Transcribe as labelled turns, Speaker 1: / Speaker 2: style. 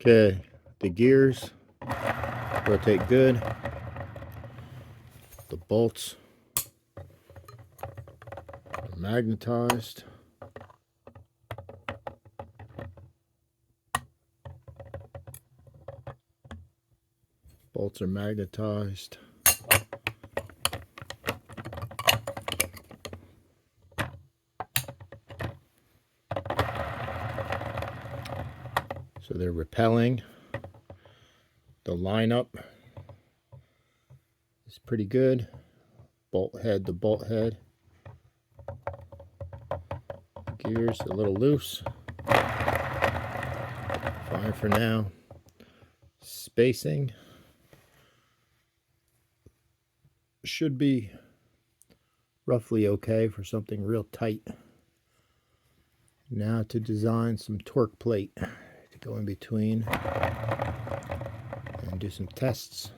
Speaker 1: Okay, the gears rotate good. The bolts are magnetized. Bolts are magnetized. So they're repelling. The lineup is pretty good. Bolt head to bolt head. Gears a little loose. Fine for now. Spacing should be roughly okay for something real tight. Now to design some torque plate to go in between and do some tests.